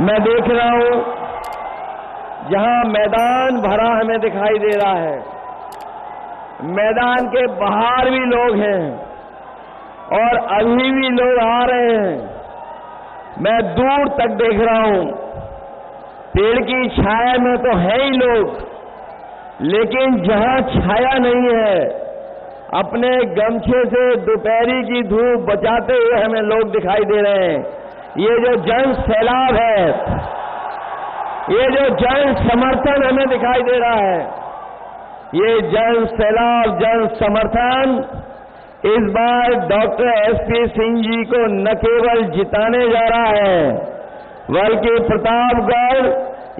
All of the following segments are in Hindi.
मैं देख रहा हूं जहां मैदान भरा हमें दिखाई दे रहा है, मैदान के बाहर भी लोग हैं और अभी भी लोग आ रहे हैं। मैं दूर तक देख रहा हूं, पेड़ की छाया में तो है ही लोग, लेकिन जहां छाया नहीं है, अपने गमछे से दोपहरी की धूप बचाते हुए हमें लोग दिखाई दे रहे हैं। ये जो जन सैलाब है, ये जो जन समर्थन हमें दिखाई दे रहा है, ये जन सैलाब, जन समर्थन इस बार डॉक्टर एसपी सिंह जी को न केवल जिताने जा रहा है, बल्कि प्रतापगढ़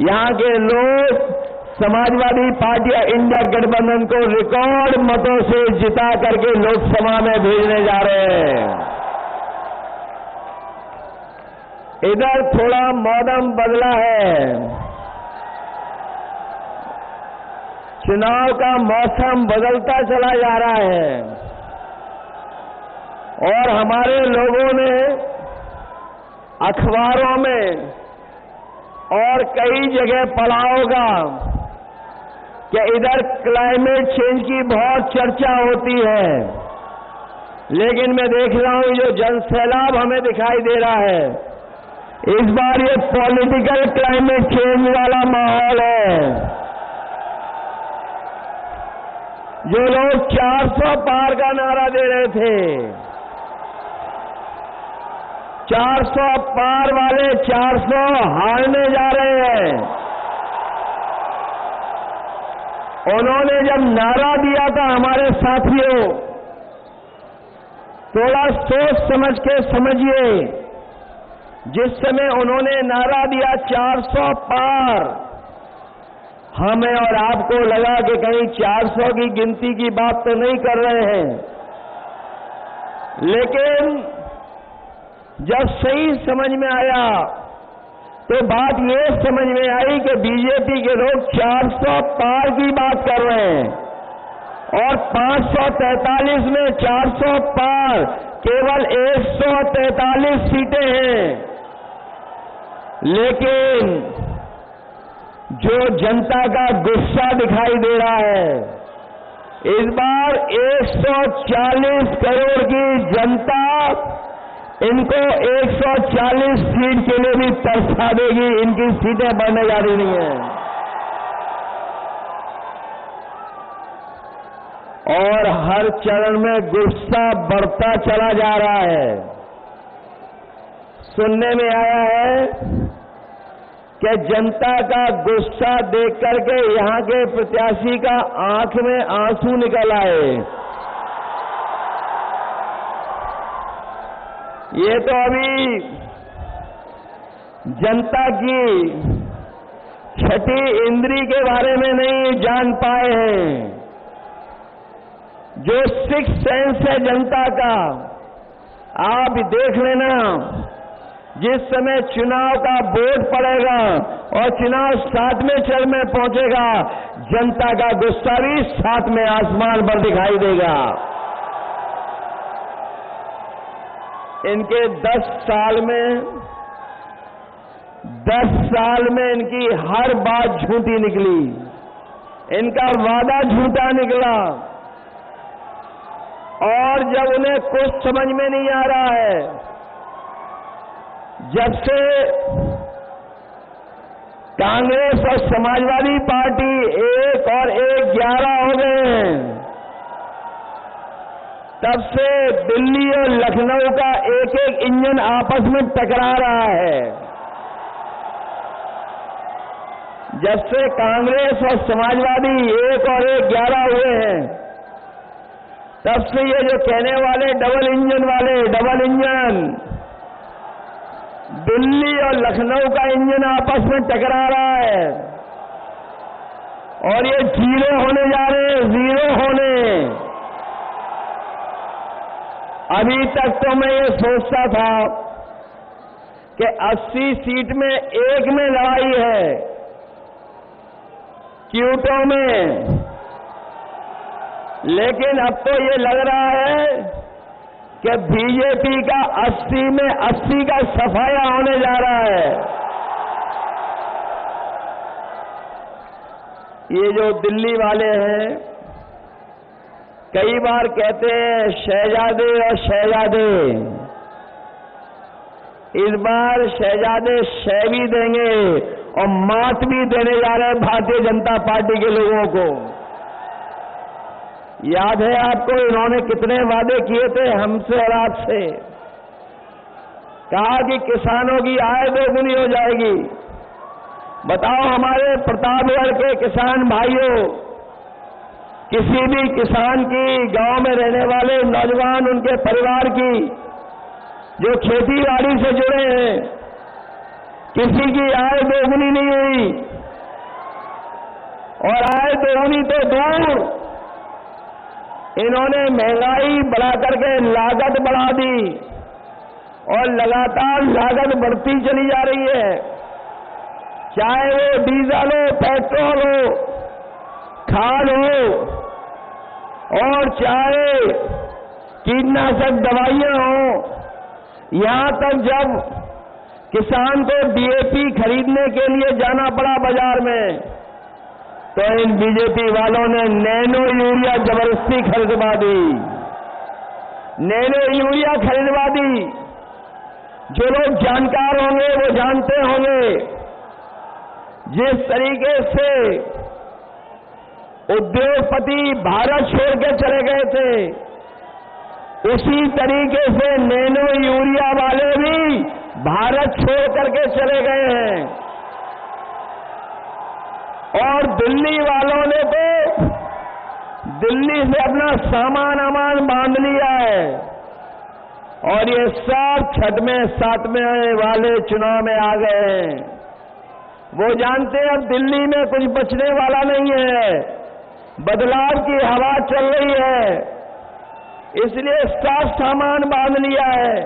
यहां के लोग समाजवादी पार्टी इंडिया गठबंधन को रिकॉर्ड मतों से जिता करके लोकसभा में भेजने जा रहे हैं। इधर थोड़ा मौसम बदला है, चुनाव का मौसम बदलता चला जा रहा है और हमारे लोगों ने अखबारों में और कई जगह पढ़ा होगा कि इधर क्लाइमेट चेंज की बहुत चर्चा होती है, लेकिन मैं देख रहा हूं जो जन सैलाब हमें दिखाई दे रहा है, इस बार ये पॉलिटिकल क्लाइमेट चेंज वाला माहौल है। जो लोग 400 पार का नारा दे रहे थे, 400 पार वाले 400 हारने जा रहे हैं। उन्होंने जब नारा दिया था हमारे साथियों, थोड़ा सोच समझ के समझिए, जिस समय उन्होंने नारा दिया 400 पार, हमें और आपको लगा कि कहीं 400 की गिनती की बात तो नहीं कर रहे हैं, लेकिन जब सही समझ में आया तो बात ये समझ में आई कि बीजेपी के लोग 400 पार की बात कर रहे हैं और 543 में 400 पार केवल 143 सीटें हैं। लेकिन जो जनता का गुस्सा दिखाई दे रहा है, इस बार 140 करोड़ की जनता इनको 140 सीट के लिए भी तरसा देगी, इनकी सीटें बढ़ने जा रही हैं। और हर चरण में गुस्सा बढ़ता चला जा रहा है। सुनने में आया है कि जनता का गुस्सा देख करके यहां के प्रत्याशी का आंख में आंसू निकल आए। ये तो अभी जनता की छठी इंद्री के बारे में नहीं जान पाए हैं। जो सिक्स सेंस है जनता का, आप देख लेना, जिस समय चुनाव का वोट पड़ेगा और चुनाव 7वें चरण में पहुंचेगा, जनता का गुस्सा भी 7वें आसमान पर दिखाई देगा। इनके 10 साल में इनकी हर बात झूठी निकली, इनका वादा झूठा निकला, और जब उन्हें कुछ समझ में नहीं आ रहा है, जब से कांग्रेस और समाजवादी पार्टी 1 और 1 11 हो गए हैं, तब से दिल्ली और लखनऊ का एक एक इंजन आपस में टकरा रहा है। जब से कांग्रेस और समाजवादी 1 और 1 11 हुए हैं, तब से ये जो कहने वाले डबल इंजन दिल्ली और लखनऊ का इंजन आपस में टकरा रहा है और ये जीरो होने जा रहे हैं, जीरो होने। अभी तक तो मैं ये सोचता था कि 80 सीट में 1 में लड़ाई है, क्यूटों में, लेकिन अब तो ये लग रहा है कि बीजेपी का 80 में 80 का सफाया होने जा रहा है। ये जो दिल्ली वाले हैं, कई बार कहते हैं शहजादे और शहजादे, इस बार शहजादे शह भी देंगे और मात भी देने जा रहे हैं भारतीय जनता पार्टी के लोगों को। याद है आपको इन्होंने कितने वादे किए थे हमसे और आपसे? कहा कि किसानों की आय दोगुनी हो जाएगी। बताओ हमारे प्रतापगढ़ के किसान भाइयों, किसी भी किसान की, गांव में रहने वाले नौजवान, उनके परिवार की जो खेती बाड़ी से जुड़े हैं, किसी की आय दोगुनी नहीं हुई। और आय दोगुनी तो दूर, इन्होंने महंगाई बढ़ा करके लागत बढ़ा दी और लगातार लागत बढ़ती चली जा रही है। चाहे वो डीजल हो, पेट्रोल हो, खाद हो, और चाहे कीटनाशक दवाइयां हो। यहां तक जब किसान को डीएपी खरीदने के लिए जाना पड़ा बाजार में, तो इन बीजेपी वालों ने नैनो यूरिया जबरदस्ती खरीदवा दी। नैनो यूरिया खरीदवा दी। जो लोग जानकार होंगे वो जानते होंगे, जिस तरीके से उद्योगपति भारत छोड़ के चले गए थे, उसी तरीके से नैनो यूरिया वाले भी भारत छोड़ करके चले गए हैं। और दिल्ली वालों ने तो दिल्ली से अपना सामान बांध लिया है और ये सब 6वें 7वें वाले चुनाव में आ गए हैं। वो जानते हैं अब दिल्ली में कुछ बचने वाला नहीं है, बदलाव की हवा चल रही है, इसलिए सब सामान बांध लिया है।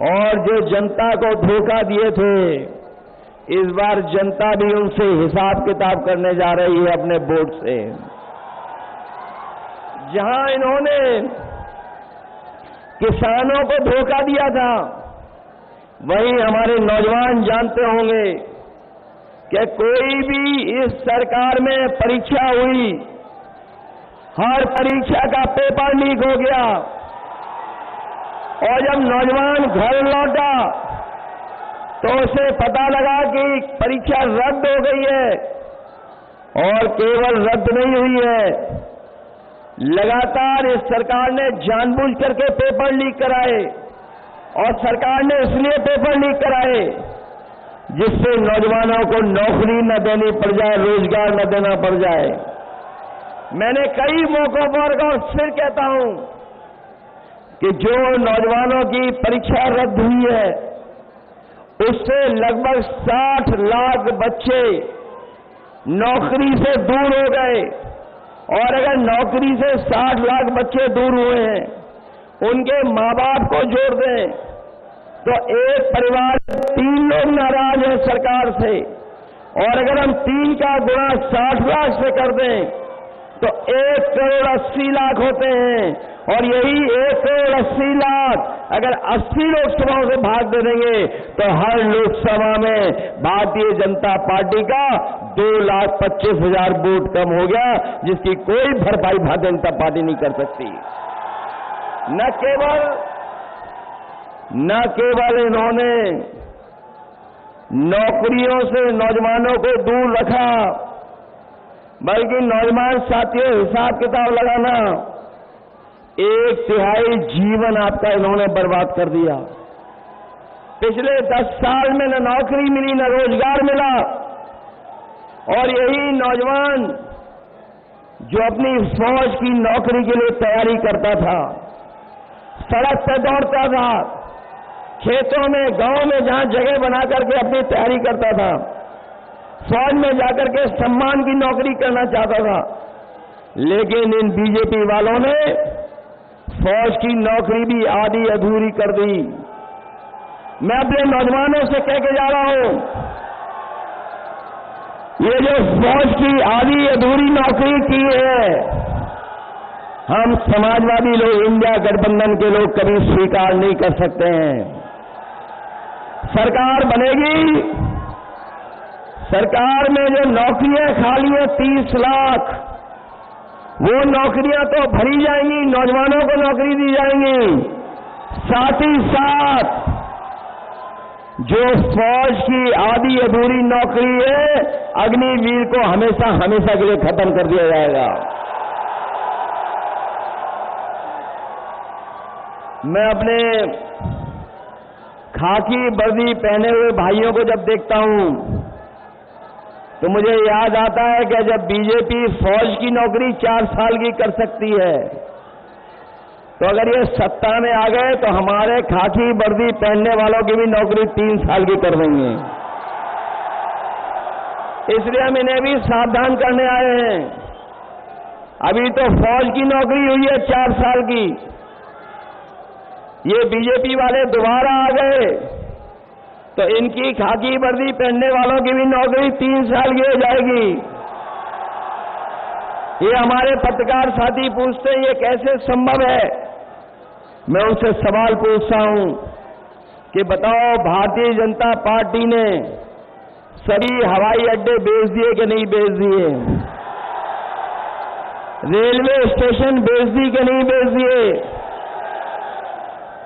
और जो जनता को धोखा दिए थे, इस बार जनता भी उनसे हिसाब किताब करने जा रही है अपने वोट से। जहां इन्होंने किसानों को धोखा दिया था, वहीं हमारे नौजवान जानते होंगे कि कोई भी इस सरकार में परीक्षा हुई, हर परीक्षा का पेपर लीक हो गया और जब नौजवान घर लौटा तो उसे पता लगा कि परीक्षा रद्द हो गई है। और केवल रद्द नहीं हुई है, लगातार इस सरकार ने जानबूझ करके पेपर लीक कराए। और सरकार ने इसलिए पेपर लीक कराए जिससे नौजवानों को नौकरी न देनी पड़ जाए, रोजगार न देना पड़ जाए। मैंने कई मौकों पर और फिर कहता हूं कि जो नौजवानों की परीक्षा रद्द हुई है, उससे लगभग 60 लाख बच्चे नौकरी से दूर हो गए। और अगर नौकरी से 60 लाख बच्चे दूर हुए हैं, उनके माँ बाप को जोड़ दें तो एक परिवार 3 लोग नाराज हैं सरकार से। और अगर हम 3 का गुणा 60 लाख से कर दें तो 1 करोड़ 80 लाख होते हैं। और यही 1 करोड़ 80 लाख अगर 80 लोकसभाओं से भाग दे देंगे तो हर लोकसभा में भारतीय जनता पार्टी का 2,25,000 वोट कम हो गया, जिसकी कोई भरपाई भारतीय जनता पार्टी नहीं कर सकती। न केवल इन्होंने नौकरियों से नौजवानों को दूर रखा, बल्कि नौजवान साथियों, हिसाब किताब लगाना, 1/3 जीवन आपका इन्होंने बर्बाद कर दिया। पिछले 10 साल में न नौकरी मिली, न रोजगार मिला। और यही नौजवान जो अपनी फौज की नौकरी के लिए तैयारी करता था, सड़क पर दौड़ता था, खेतों में, गांव में जहां जगह बना करके अपनी तैयारी करता था, फौज में जाकर के सम्मान की नौकरी करना चाहता था। लेकिन इन बीजेपी वालों ने फौज की नौकरी भी आधी अधूरी कर दी। मैं अपने नौजवानों से कह के जा रहा हूं, ये जो फौज की आधी अधूरी नौकरी की है, हम समाजवादी लोग, इंडिया गठबंधन के लोग कभी स्वीकार नहीं कर सकते हैं। सरकार बनेगी, सरकार में जो नौकरियां खाली हैं 30 लाख, वो नौकरियां तो भरी जाएंगी, नौजवानों को नौकरी दी जाएंगी। साथ ही साथ जो फौज की आधी अधूरी नौकरी है, अग्निवीर को हमेशा हमेशा के लिए खत्म कर दिया जाएगा। मैं अपने खाकी वर्दी पहने हुए भाइयों को जब देखता हूं तो मुझे याद आता है कि जब बीजेपी फौज की नौकरी 4 साल की कर सकती है, तो अगर ये सत्ता में आ गए तो हमारे खाकी वर्दी पहनने वालों की भी नौकरी 3 साल की कर देंगे। इसलिए हम इन्हें भी सावधान करने आए हैं। अभी तो फौज की नौकरी हुई है 4 साल की, ये बीजेपी वाले दोबारा आ गए तो इनकी खाकी वर्दी पहनने वालों की भी नौकरी 3 साल की हो जाएगी। ये हमारे पत्रकार साथी पूछते हैं ये कैसे संभव है। मैं उनसे सवाल पूछता हूं कि बताओ, भारतीय जनता पार्टी ने सभी हवाई अड्डे बेच दिए कि नहीं बेच दिए? रेलवे स्टेशन बेच दी कि नहीं बेच दिए?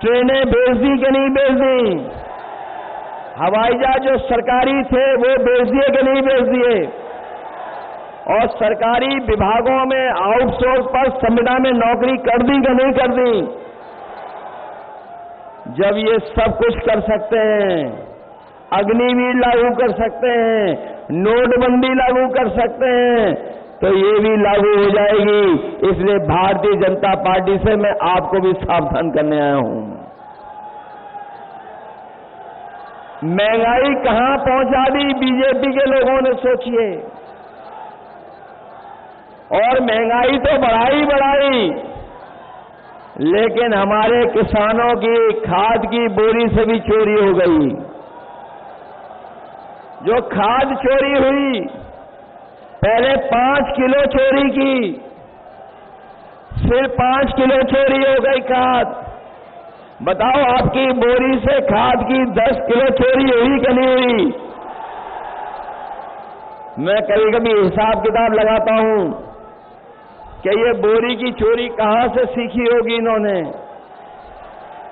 ट्रेनें बेच दी कि नहीं बेच दी? हवाई जहाज जो सरकारी थे वो बेच दिए कि नहीं बेच दिए? और सरकारी विभागों में आउटसोर्स पर संविदा में नौकरी कर दी कि नहीं कर दी? जब ये सब कुछ कर सकते हैं, अग्निवीर लागू कर सकते हैं, नोटबंदी लागू कर सकते हैं, तो ये भी लागू हो जाएगी। इसलिए भारतीय जनता पार्टी से मैं आपको भी सावधान करने आया हूं। महंगाई कहां पहुंचा दी बीजेपी के लोगों ने, सोचिए। और महंगाई तो बढ़ाई, लेकिन हमारे किसानों की खाद की बोरी से भी चोरी हो गई। जो खाद चोरी हुई, पहले 5 किलो चोरी की, फिर 5 किलो चोरी हो गई खाद। बताओ, आपकी बोरी से खाद की 10 किलो चोरी हुई कि नहीं हुई? मैं कभी कभी हिसाब किताब लगाता हूं कि ये बोरी की चोरी कहां से सीखी होगी इन्होंने।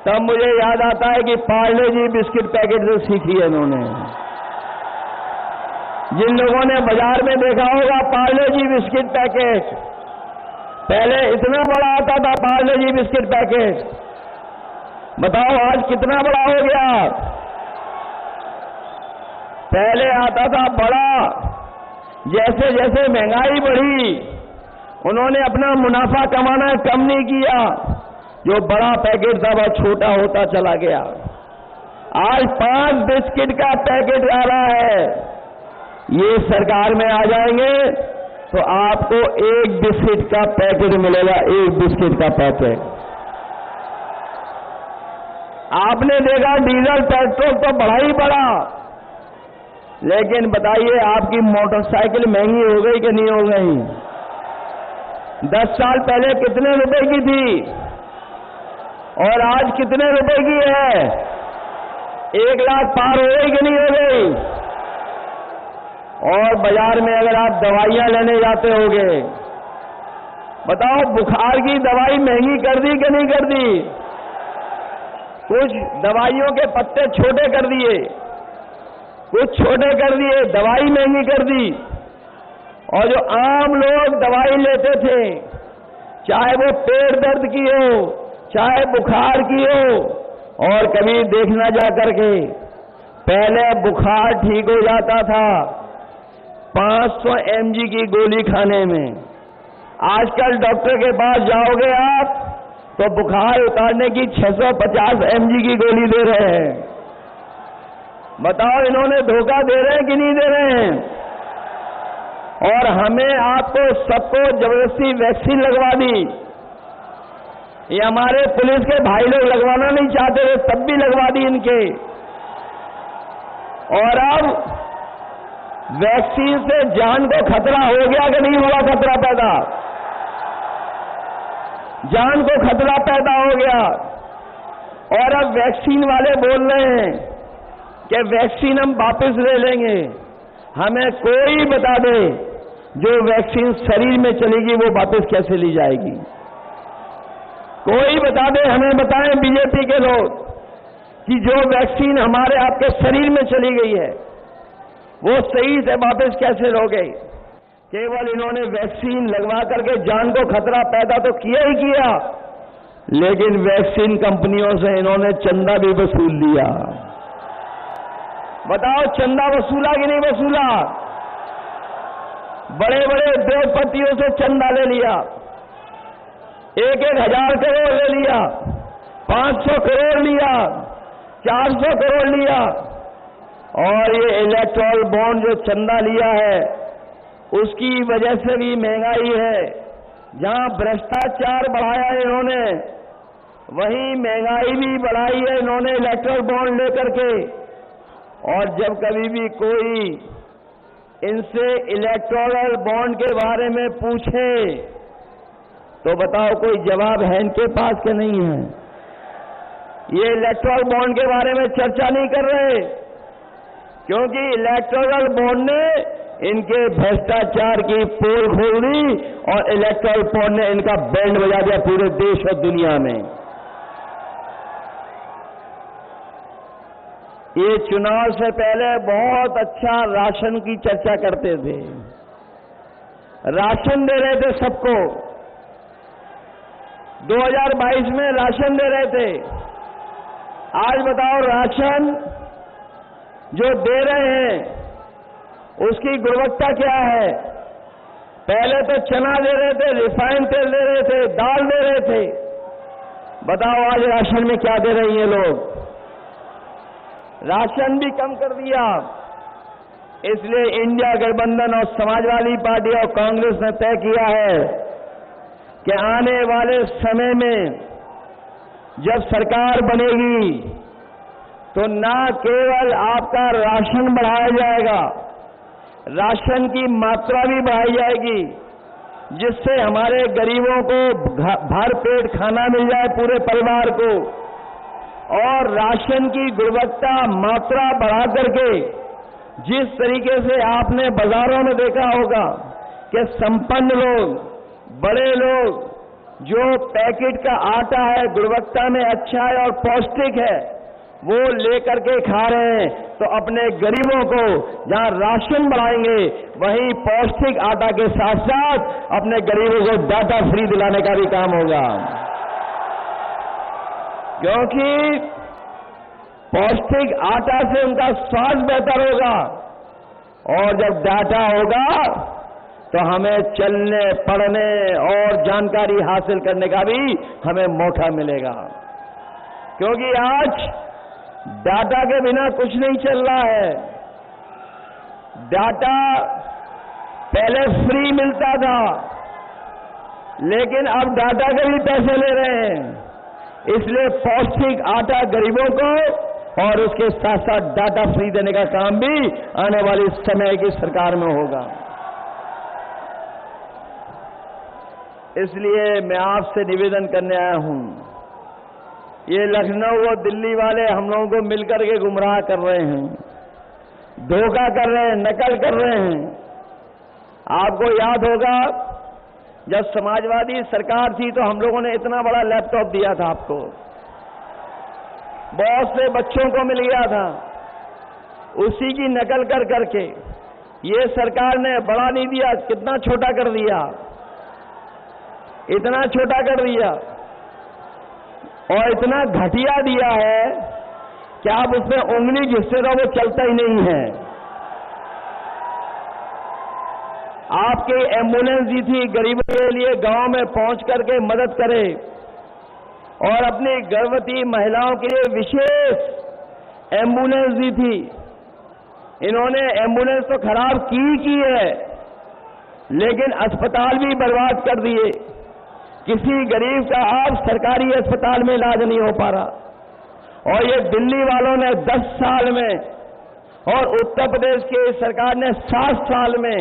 तब मुझे याद आता है कि पार्ले जी बिस्किट पैकेट से सीखी है इन्होंने। जिन लोगों ने बाजार में देखा होगा पार्ले जी बिस्किट पैकेट, पहले इतना बड़ा आता था पार्ले जी बिस्किट पैकेट, बताओ आज कितना बड़ा हो गया। पहले आता था बड़ा, जैसे जैसे महंगाई बढ़ी उन्होंने अपना मुनाफा कमाना कम नहीं किया, जो बड़ा पैकेट था वह छोटा होता चला गया। आज 5 बिस्किट का पैकेट आ रहा है। ये सरकार में आ जाएंगे तो आपको 1 बिस्किट का पैकेट मिलेगा, 1 बिस्किट का पैकेट। आपने देखा डीजल पेट्रोल तो बढ़ा ही बढ़ा, लेकिन बताइए आपकी मोटरसाइकिल महंगी हो गई कि नहीं हो गई? 10 साल पहले कितने रुपए की थी और आज कितने रुपए की है? 1 लाख पार हो गई कि नहीं हो गई? और बाजार में अगर आप दवाइयां लेने जाते होंगे, बताओ बुखार की दवाई महंगी कर दी कि नहीं कर दी? कुछ दवाइयों के पत्ते छोटे कर दिए, कुछ छोटे कर दिए, दवाई महंगी कर दी। और जो आम लोग दवाई लेते थे, चाहे वो पेट दर्द की हो, चाहे बुखार की हो, और कभी देखना जा करके, पहले बुखार ठीक हो जाता था 500 mg की गोली खाने में। आजकल डॉक्टर के पास जाओगे आप तो बुखार उतारने की 650 mg की गोली दे रहे हैं। बताओ इन्होंने धोखा दे रहे हैं कि नहीं दे रहे हैं? और हमें आपको सबको जबरदस्ती वैक्सीन लगवा दी। ये हमारे पुलिस के भाई लोग लगवाना नहीं चाहते थे, तब भी लगवा दी इनके। और अब वैक्सीन से जान को खतरा हो गया कि नहीं हुआ खतरा पैदा? जान को खतरा पैदा हो गया। और अब वैक्सीन वाले बोल रहे हैं कि वैक्सीन हम वापस ले लेंगे, हमें कोई बता दे जो वैक्सीन शरीर में चलेगी वो वापस कैसे ली जाएगी। कोई बता दे, हमें बताएं बीजेपी के लोग कि जो वैक्सीन हमारे आपके शरीर में चली गई है वो सही से वापस कैसे लोगे। केवल इन्होंने वैक्सीन लगवा करके जान को खतरा पैदा तो किया ही किया, लेकिन वैक्सीन कंपनियों से इन्होंने चंदा भी वसूल लिया। बताओ, चंदा वसूला कि नहीं वसूला? बड़े बड़े उद्योगपतियों से चंदा ले लिया, 1,000 करोड़ ले लिया, 500 करोड़ लिया, 400 करोड़ लिया। और ये इलेक्टोरल बॉन्ड जो चंदा लिया है उसकी वजह से भी महंगाई है। जहां भ्रष्टाचार बढ़ाया है इन्होंने, वहीं महंगाई भी बढ़ाई है इन्होंने इलेक्टोरल बॉन्ड लेकर के। और जब कभी भी कोई इनसे इलेक्टोरल बॉन्ड के बारे में पूछे तो बताओ कोई जवाब है इनके पास कि नहीं है? ये इलेक्टोरल बॉन्ड के बारे में चर्चा नहीं कर रहे, क्योंकि इलेक्टोरल बॉन्ड ने इनके भ्रष्टाचार की पोल खोल दी और इलेक्टोरल बॉन्ड ने इनका बैंड बजा दिया पूरे देश और दुनिया में। ये चुनाव से पहले बहुत अच्छा राशन की चर्चा करते थे, राशन दे रहे थे सबको, 2022 में राशन दे रहे थे। आज बताओ, राशन जो दे रहे हैं उसकी गुणवत्ता क्या है? पहले तो चना दे रहे थे, रिफाइंड तेल दे रहे थे, दाल दे रहे थे। बताओ आज राशन में क्या दे रही हैं लोग? राशन भी कम कर दिया। इसलिए इंडिया गठबंधन और समाजवादी पार्टी और कांग्रेस ने तय किया है कि आने वाले समय में जब सरकार बनेगी तो न केवल आपका राशन बढ़ाया जाएगा, राशन की मात्रा भी बढ़ाई जाएगी, जिससे हमारे गरीबों को भर पेट खाना मिल जाए पूरे परिवार को। और राशन की गुणवत्ता मात्रा बढ़ा करके, जिस तरीके से आपने बाजारों में देखा होगा कि संपन्न लोग, बड़े लोग जो पैकेट का आटा है गुणवत्ता में अच्छा है और पौष्टिक है वो लेकर के खा रहे हैं, तो अपने गरीबों को जहां राशन बढ़ाएंगे वहीं पौष्टिक आटा के साथ साथ अपने गरीबों को डाटा फ्री दिलाने का भी काम होगा। क्योंकि पौष्टिक आटा से उनका स्वास्थ्य बेहतर होगा और जब डाटा होगा तो हमें चलने, पढ़ने और जानकारी हासिल करने का भी हमें मौका मिलेगा। क्योंकि आज डाटा के बिना कुछ नहीं चल रहा है। डाटा पहले फ्री मिलता था, लेकिन अब डाटा के भी पैसे ले रहे हैं। इसलिए पौष्टिक आटा गरीबों को और उसके साथ साथ डाटा फ्री देने का काम भी आने वाली समय की सरकार में होगा। इसलिए मैं आपसे निवेदन करने आया हूं, ये लखनऊ और दिल्ली वाले हम लोगों को मिलकर के गुमराह कर रहे हैं, धोखा कर रहे हैं, नकल कर रहे हैं। आपको याद होगा जब समाजवादी सरकार थी तो हम लोगों ने इतना बड़ा लैपटॉप दिया था आपको, बहुत से बच्चों को मिल गया था, उसी की नकल कर करके ये सरकार ने बड़ा नहीं दिया, कितना छोटा कर दिया, इतना छोटा कर दिया और इतना घटिया दिया है कि आप उसमें उंगली घिसते रहो वो चलता ही नहीं है। आपकी एम्बुलेंस दी थी गरीबों के लिए गांव में पहुंच करके मदद करे और अपनी गर्भवती महिलाओं के लिए विशेष एम्बुलेंस दी थी। इन्होंने एम्बुलेंस तो खराब की है, लेकिन अस्पताल भी बर्बाद कर दिए। किसी गरीब का आज सरकारी अस्पताल में इलाज नहीं हो पा रहा। और ये दिल्ली वालों ने 10 साल में और उत्तर प्रदेश की सरकार ने 7 साल में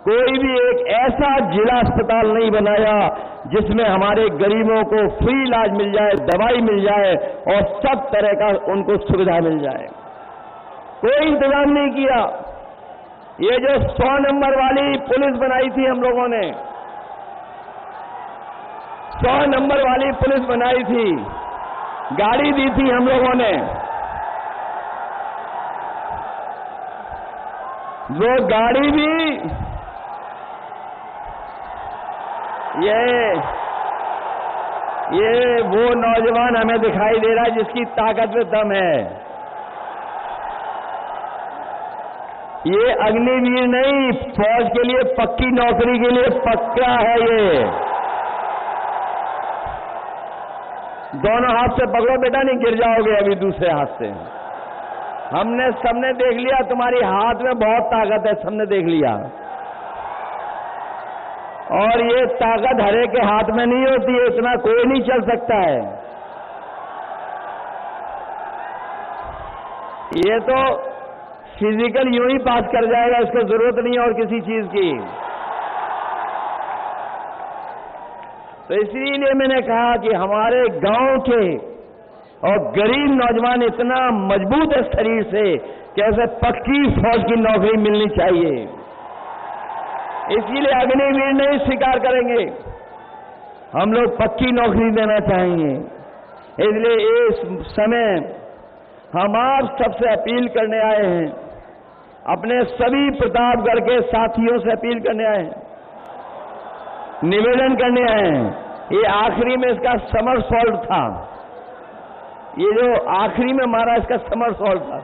कोई भी एक ऐसा जिला अस्पताल नहीं बनाया जिसमें हमारे गरीबों को फ्री इलाज मिल जाए, दवाई मिल जाए और सब तरह का उनको सुविधा मिल जाए। कोई इंतजाम नहीं किया। ये जो 100 नंबर वाली पुलिस बनाई थी हम लोगों ने, 100 नंबर वाली पुलिस बनाई थी, गाड़ी दी थी हम लोगों ने। वो गाड़ी भी ये वो नौजवान हमें दिखाई दे रहा है जिसकी ताकत में दम है। ये अग्निवीर नहीं, फौज के लिए पक्की नौकरी के लिए पक्का है ये। दोनों हाथ से पकड़ो बेटा, नहीं गिर जाओगे अभी दूसरे हाथ से। हमने सबने देख लिया तुम्हारी हाथ में बहुत ताकत है, सबने देख लिया। और ये ताकत हरे के हाथ में नहीं होती है, इतना कोई नहीं चल सकता है। ये तो फिजिकल यूं ही पास कर जाएगा, इसको जरूरत नहीं है और किसी चीज की। तो इसीलिए मैंने कहा कि हमारे गांव के और गरीब नौजवान इतना मजबूत है शरीर से कि ऐसे पक्की फौज की नौकरी मिलनी चाहिए। इसलिए अग्निवीर नहीं स्वीकार करेंगे, हम लोग पक्की नौकरी देना चाहेंगे। इसलिए इस समय हम आप सबसे अपील करने आए हैं, अपने सभी प्रतापगढ़ के साथियों से अपील करने आए हैं, निवेदन करने आए हैं। ये आखिरी में इसका समर सॉल्ट था, ये जो आखिरी में मारा इसका समर सॉल्ट था।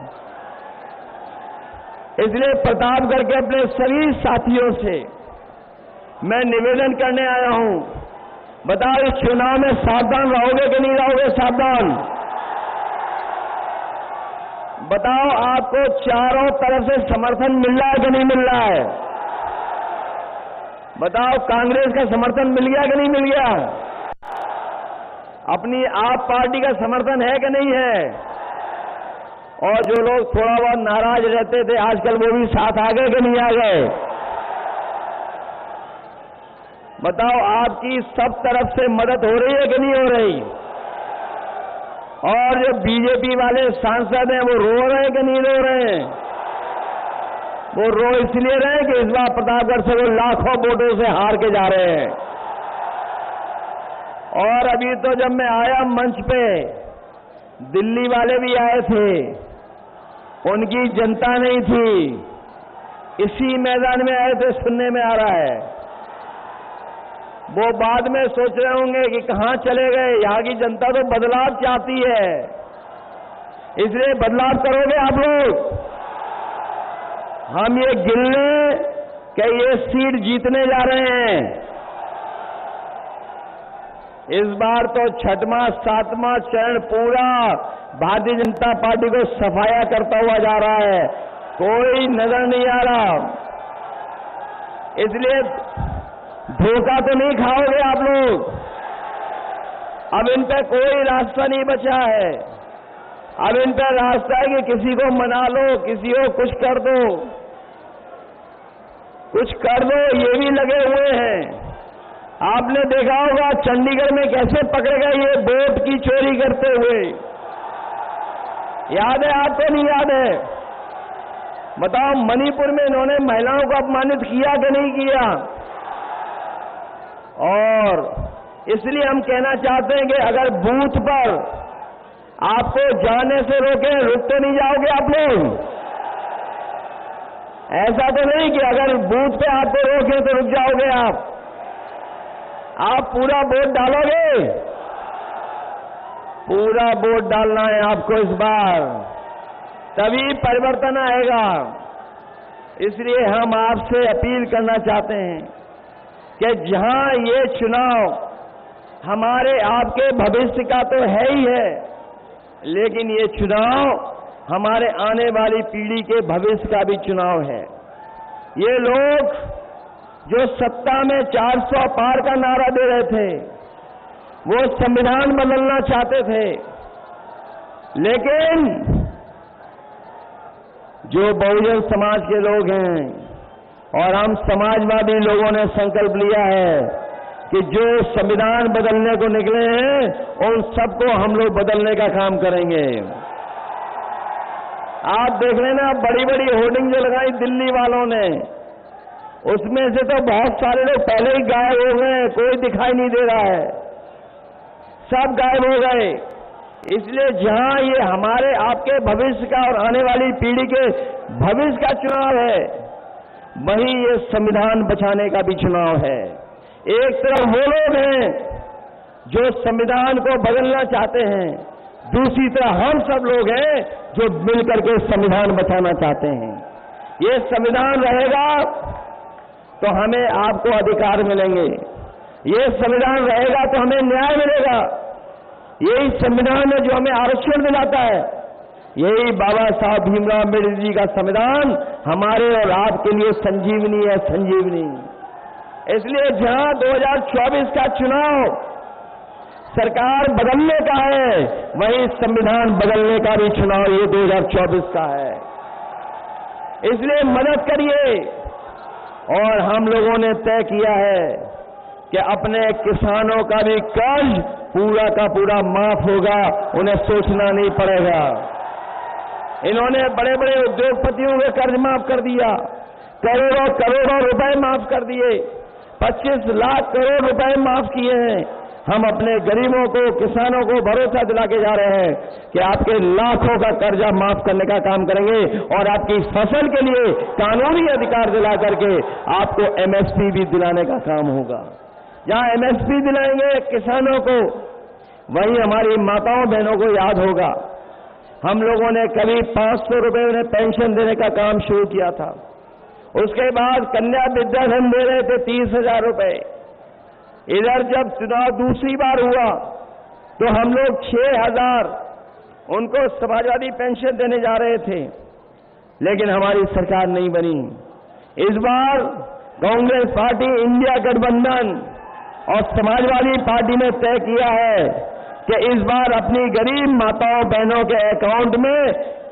इसलिए प्रतापगढ़ के अपने सभी साथियों से मैं निवेदन करने आया हूं, बताओ इस चुनाव में सावधान रहोगे कि नहीं रहोगे? सावधान बताओ, आपको चारों तरफ से समर्थन मिल रहा है कि नहीं मिल रहा है? बताओ, कांग्रेस का समर्थन मिल गया कि नहीं मिल गया? अपनी आप पार्टी का समर्थन है कि नहीं है? और जो लोग थोड़ा बहुत नाराज रहते थे आजकल वो भी साथ आ गए कि नहीं आ गए? बताओ, आपकी सब तरफ से मदद हो रही है कि नहीं हो रही? और जो बीजेपी वाले सांसद हैं वो रो रहे हैं कि नहीं रो रहे हैं? वो रो इसलिए रहे हैं कि इस बार प्रतापगढ़ से वो लाखों वोटों से हार के जा रहे हैं। और अभी तो जब मैं आया मंच पे, दिल्ली वाले भी आए थे, उनकी जनता नहीं थी, इसी मैदान में आए थे, सुनने में आ रहा है। वो बाद में सोच रहे होंगे कि कहां चले गए, यहां की जनता तो बदलाव चाहती है, इसलिए बदलाव करोगे आप लोग। हम ये गिनने कि ये सीट जीतने जा रहे हैं। इस बार तो 6वां 7वां चरण पूरा भारतीय जनता पार्टी को सफाया करता हुआ जा रहा है, कोई नजर नहीं आ रहा। इसलिए धोखा तो नहीं खाओगे आप लोग। अब इन पे कोई रास्ता नहीं बचा है। अब इन पे रास्ता है कि किसी को मना लो, किसी को कुछ कर दो, कुछ कर दो, ये भी लगे हुए हैं। आपने देखा होगा चंडीगढ़ में कैसे पकड़े गए ये वोट की चोरी करते हुए, याद है आपको? नहीं याद है? बताओ, मणिपुर में इन्होंने महिलाओं को अपमानित किया कि नहीं किया? और इसलिए हम कहना चाहते हैं कि अगर बूथ पर आपको जाने से रोके, रुक तो नहीं जाओगे आप लोग? ऐसा तो नहीं कि अगर बूथ पे आपको रोके तो रुक जाओगे आप पूरा वोट डालोगे? पूरा वोट डालना है आपको इस बार, तभी परिवर्तन आएगा। इसलिए हम आपसे अपील करना चाहते हैं कि जहां ये चुनाव हमारे आपके भविष्य का तो है ही है, लेकिन ये चुनाव हमारे आने वाली पीढ़ी के भविष्य का भी चुनाव है। ये लोग जो सत्ता में 400 पार का नारा दे रहे थे, वो संविधान बदलना चाहते थे, लेकिन जो बहुजन समाज के लोग हैं और हम समाजवादी लोगों ने संकल्प लिया है कि जो संविधान बदलने को निकले हैं उन सबको हम लोग बदलने का काम करेंगे। आप देख लेना, बड़ी बड़ी होर्डिंग जो लगाई दिल्ली वालों ने, उसमें से तो बहुत सारे लोग पहले ही गायब हो गए, कोई दिखाई नहीं दे रहा है, सब गायब हो गए। इसलिए जहां ये हमारे आपके भविष्य का और आने वाली पीढ़ी के भविष्य का चुनाव है, वहीं ये संविधान बचाने का भी चुनाव है। एक तरफ वो लोग हैं जो संविधान को बदलना चाहते हैं, दूसरी तरफ हम सब लोग हैं जो मिलकर के संविधान बचाना चाहते हैं। ये संविधान रहेगा तो हमें आपको अधिकार मिलेंगे, ये संविधान रहेगा तो हमें न्याय मिलेगा। यही संविधान है जो हमें आरक्षण दिलाता है। यही बाबा साहब भीमराव अम्बेडकर जी का संविधान हमारे और आपके लिए संजीवनी है, संजीवनी। इसलिए जहां 2024 का चुनाव सरकार बदलने का है, वहीं संविधान बदलने का भी चुनाव ये 2024 का है। इसलिए मदद करिए। और हम लोगों ने तय किया है कि अपने किसानों का भी कर्ज पूरा का पूरा माफ होगा, उन्हें सोचना नहीं पड़ेगा। इन्होंने बड़े बड़े उद्योगपतियों के कर्ज माफ कर दिया, करोड़ों करोड़ों रुपए माफ कर दिए, 25 लाख करोड़ रुपए माफ किए हैं। हम अपने गरीबों को, किसानों को भरोसा दिला के जा रहे हैं कि आपके लाखों का कर्जा माफ करने का काम करेंगे और आपकी फसल के लिए कानूनी अधिकार दिला करके आपको एमएसपी भी दिलाने का काम होगा। जहां एमएसपी दिलाएंगे किसानों को, वहीं हमारी माताओं बहनों को याद होगा, हम लोगों ने करीब 500 रुपए उन्हें पेंशन देने का काम शुरू किया था। उसके बाद कन्या विद्याधन दे रहे थे 30,000 रुपए। इधर जब चुनाव दूसरी बार हुआ तो हम लोग 6,000 उनको समाजवादी पेंशन देने जा रहे थे, लेकिन हमारी सरकार नहीं बनी। इस बार कांग्रेस पार्टी, इंडिया गठबंधन और समाजवादी पार्टी ने तय किया है कि इस बार अपनी गरीब माताओं बहनों के अकाउंट में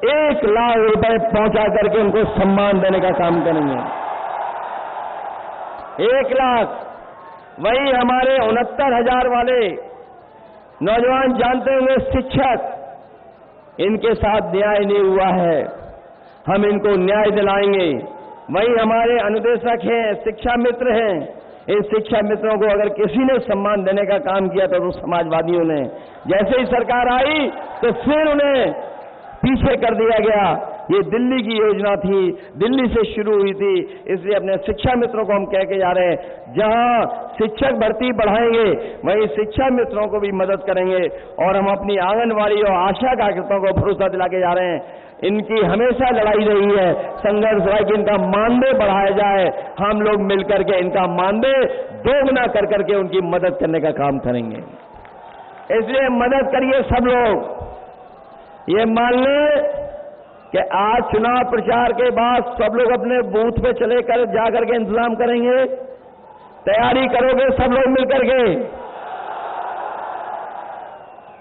1 लाख रुपए पहुंचा करके उनको सम्मान देने का काम करेंगे। 1 लाख। वही हमारे 69,000 वाले नौजवान जानते होंगे शिक्षक, इनके साथ न्याय नहीं हुआ है, हम इनको न्याय दिलाएंगे। वही हमारे अनुदेशक हैं, शिक्षा मित्र हैं, इन शिक्षा मित्रों को अगर किसी ने सम्मान देने का काम किया तो समाजवादियों ने, जैसे ही सरकार आई तो फिर उन्हें पीछे कर दिया गया। ये दिल्ली की योजना थी, दिल्ली से शुरू हुई थी। इसलिए अपने शिक्षा मित्रों को हम कह के जा रहे हैं, जहां शिक्षक भर्ती बढ़ाएंगे वहीं शिक्षा मित्रों को भी मदद करेंगे। और हम अपनी आंगनवाड़ी और आशा कार्यकर्ताओं को भरोसा दिला के जा रहे हैं, इनकी हमेशा लड़ाई रही है, संघर्ष रहा कि इनका मानदेय बढ़ाया जाए। हम लोग मिलकर के इनका मानदेय दोगुना कर करके उनकी मदद करने का काम करेंगे। इसलिए मदद करिए सब लोग। ये मान लें कि आज चुनाव प्रचार के बाद सब लोग अपने बूथ पे चले कर जाकर के इंतजाम करेंगे, तैयारी करोगे सब लोग मिलकर के।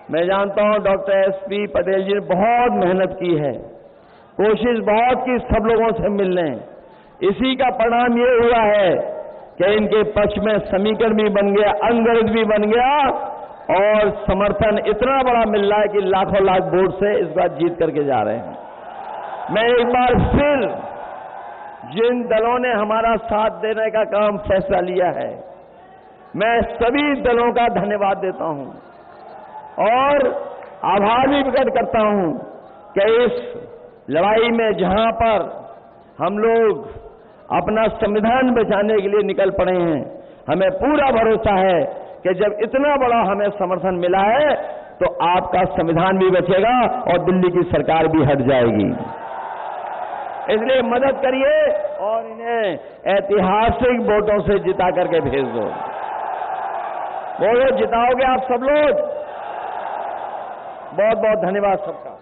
मैं जानता हूं डॉक्टर एसपी पटेल जी ने बहुत मेहनत की है, कोशिश बहुत की सब लोगों से मिलने। इसी का परिणाम ये हुआ है कि इनके पक्ष में समीकरण भी बन गया, अंगरज भी बन गया और समर्थन इतना बड़ा मिल रहा है कि लाखों लाख वोट से इस बार जीत करके जा रहे हैं। मैं एक बार फिर जिन दलों ने हमारा साथ देने का काम फैसला लिया है, मैं सभी दलों का धन्यवाद देता हूं और आभार भी प्रकट करता हूं कि इस लड़ाई में जहां पर हम लोग अपना संविधान बचाने के लिए निकल पड़े हैं, हमें पूरा भरोसा है कि जब इतना बड़ा हमें समर्थन मिला है तो आपका संविधान भी बचेगा और दिल्ली की सरकार भी हट जाएगी। इसलिए मदद करिए और इन्हें ऐतिहासिक वोटों से जिता करके भेज दो। बोलो, जिताओगे आप सब लोग। बहुत बहुत धन्यवाद सबका।